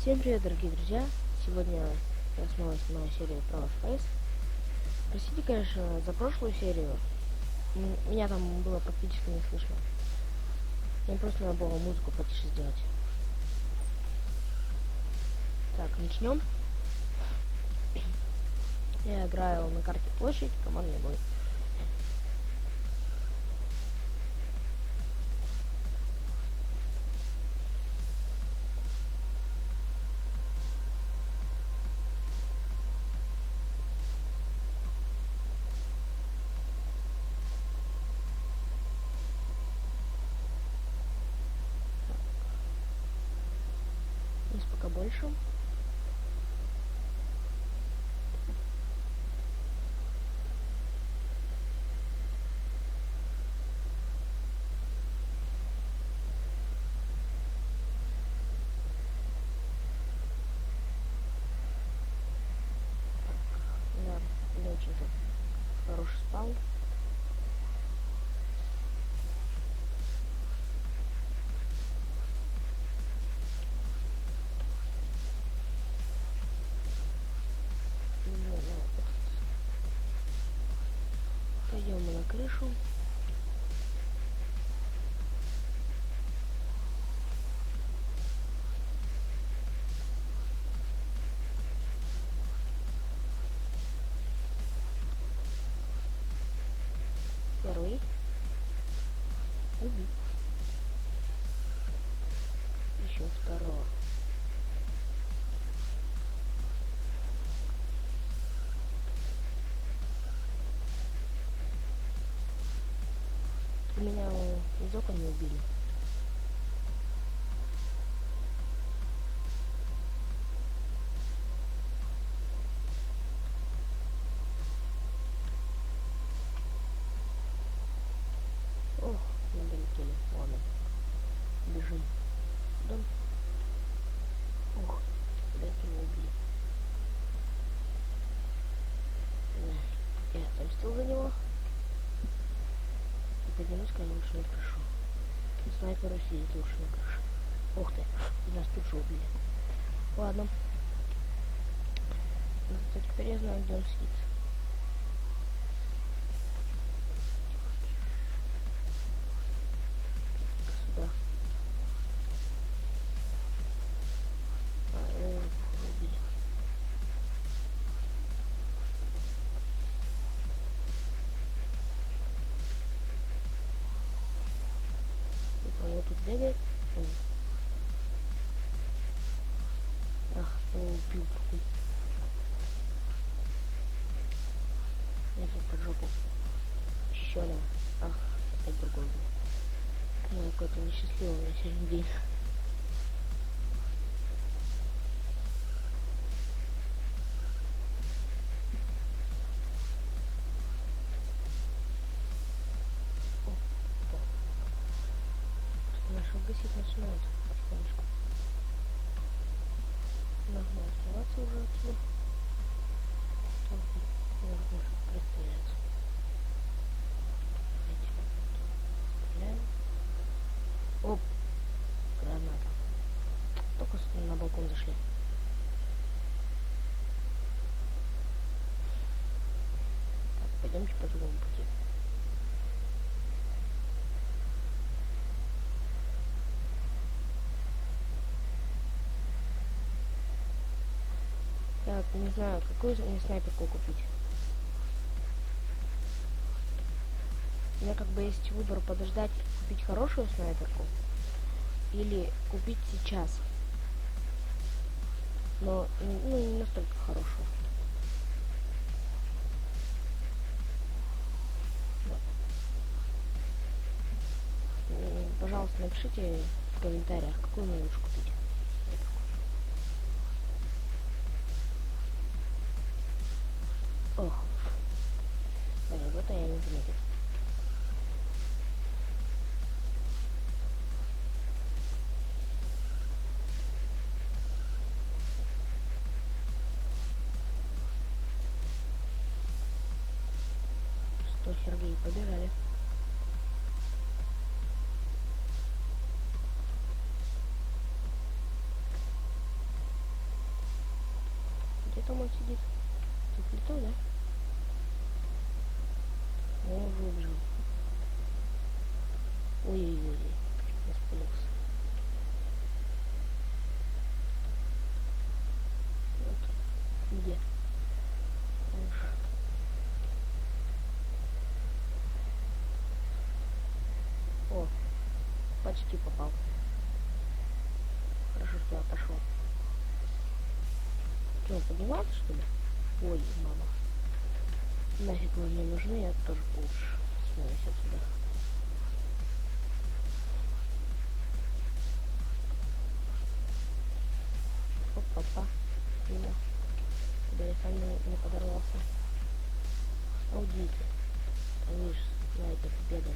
Всем привет, дорогие друзья! Сегодня я снова снимаю серию про FPS. Простите, конечно, за прошлую серию. Меня там было практически не слышно. Мне просто надо было музыку потише сделать. Так, начнем. Я играю на карте площадь, командный бой. Здесь пока больше. Да, не очень-то хороший спаун. Пойдем мы на крышу. Первый. Убит. Еще второго. Меня из окон не убили. Ох, не долетели. Ладно. Бежим. Дом. Ох, опять его убили. Я отомстил за него. И поднимусь, конечно, лучше на крышу. Снайперу сидит лучше на крыше. Ух ты, нас тут же убили. Ладно. Зато теперь я знаю, где он сидит. Сюда. Его убили. Он тут бегает. Ах, он убил другой. Я тут под жопу. Еще на. Ах, опять другой был. Ну, какой-то несчастливый у меня сегодня день. Наши гасить начинают потихонечку. Нужно оставаться уже отсюда. Нужно пристреляться. Стреляем. Оп! Граната. Только на балкон зашли. Так, пойдемте по другому пути. Так, не знаю, какую мне снайперку купить. У меня как бы есть выбор подождать, купить хорошую снайперку или купить сейчас. Но не настолько хорошую. Пожалуйста, напишите в комментариях, какую мне лучше купить. Ох. Вот я не заметил. Что, Сергей, побежали. Где там он сидит? Тут плитой, да? О, выбежал. Ой-ой-ой, я спалился. Вот. Где? О, почти попал. Хорошо, что я пошел. Что, он поднимался, что ли? Ой, мама. Нафиг вы мне нужны, я тоже лучше смоюсь отсюда. Оп-папа. Мимо. Куда я сам не подорвался. Аудите. А видишь, знаете, победа.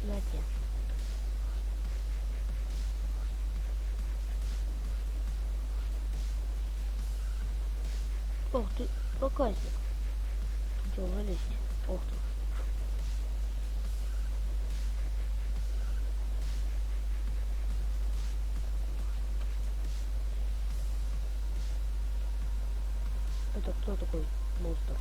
Знаете. Ох ты, проказник. Что, вылезть? Ох ты. Это кто такой монстр?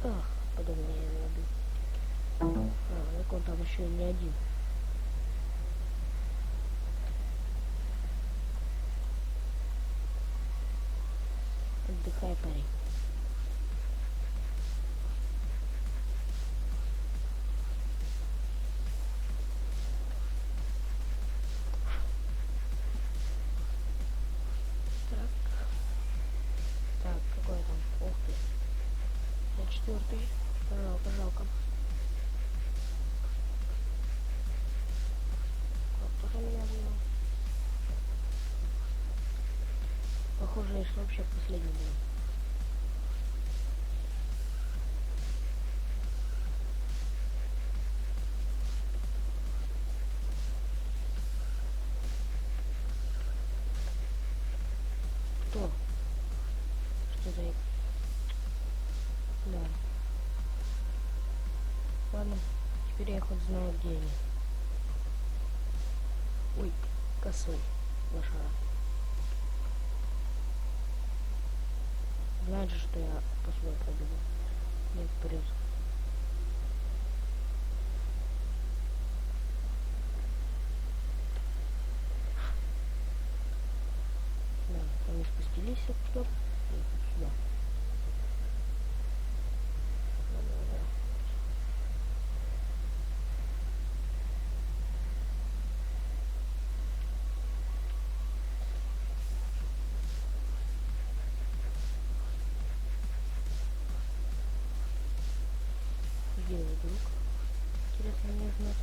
Ах, потом я его убил. А, так он там еще и не один. Отдыхай, парень. Так. Так, какой там? Ух ты. Я четвертый. Жалко, жалко. Кто-то меня был. Похоже, я вообще последний был. Кто? Что за... Да. Ладно, теперь я хоть знаю, где они. Ой, косой. Лошара. Знает же, что я по свой пробегу. Нет, вперед. Да, они спустились оттуда. И сюда. Где его друг? Интересно мне знать.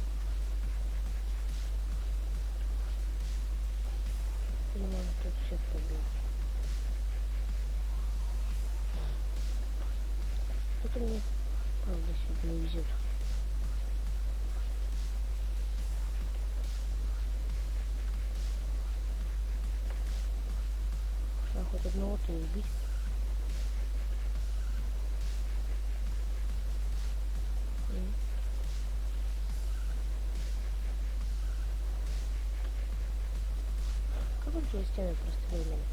Понимаю, тут всех побил. Что-то мне, правда, сегодня не везет. А хоть одного-то убить. Как он через стены прострелил меня?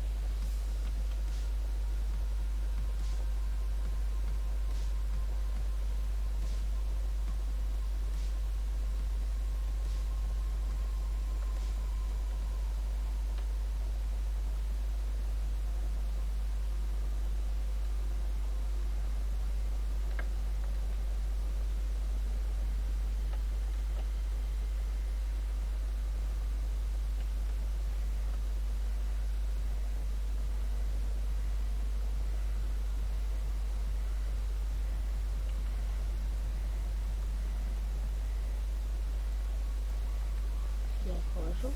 Я положу.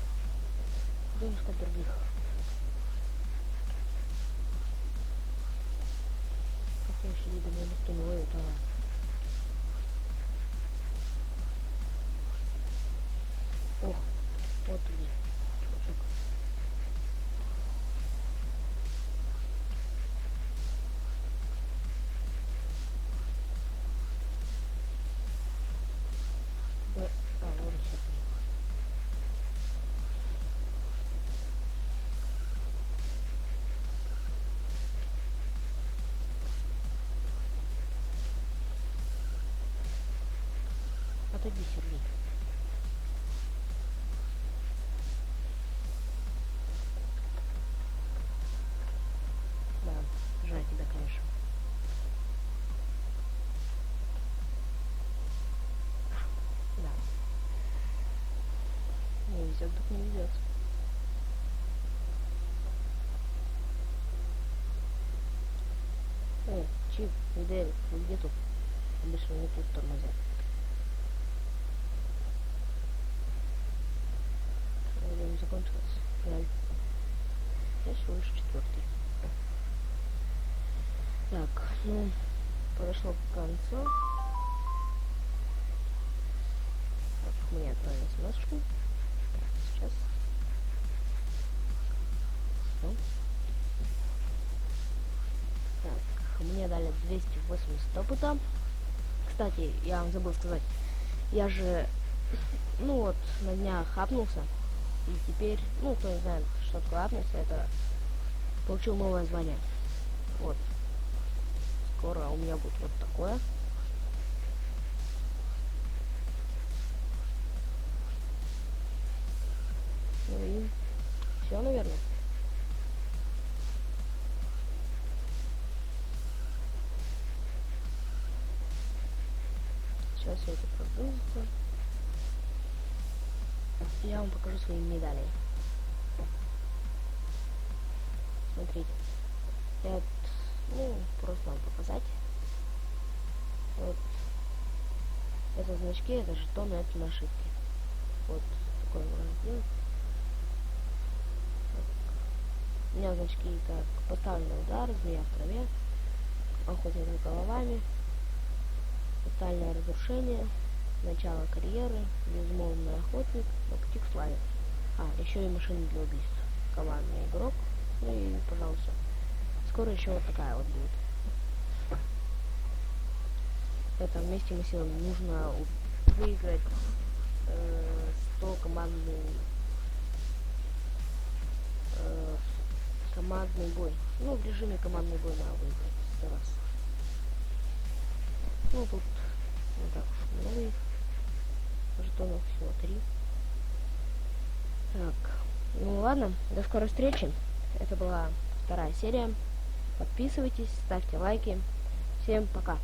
Будем искать других. Хотя еще, видимо, никто не ловит, а отойди, Сергей. Да, жаль тебя, конечно. Да. Не везет, так не везет. Чип, Дэвид, вы где тут? Обычно не тут тормозят. Время закончилось. Жаль. Я всего лишь 4-й. Так, ну, подошло к концу. Так, мне отправили смс-шку. Сейчас. Ну. Так, мне дали 280 опыта. Кстати, я вам забыл сказать. Я же, ну вот, на днях хапнулся. И теперь, ну, кто не знает, что такое хапнулся, это получил новое звание. Вот. Скоро у меня будет вот такое. Ну и все, наверное. Сейчас все это прогрузится. Я вам покажу свои медали. Смотрите. Я вот, ну, просто вам показать. Вот. Это значки, это жетоны, это нашивки. Вот такое можно сделать. У меня значки как поставленный удар, змея в траве, охотник за головами, тотальное разрушение, начало карьеры, безмолвный охотник, на пути к славе. Еще и машина для убийств. Командный игрок. Ну и, пожалуйста. Скоро еще вот такая вот будет. Это вместе мы силами нужно выиграть 100 командный бой. Ну, в режиме командный бой надо выиграть 100 раз. Ну, тут не так уж много их. Жетонов всего 3. Так, ну ладно, до скорой встречи. Это была 2-я серия. Подписывайтесь, ставьте лайки. Всем пока.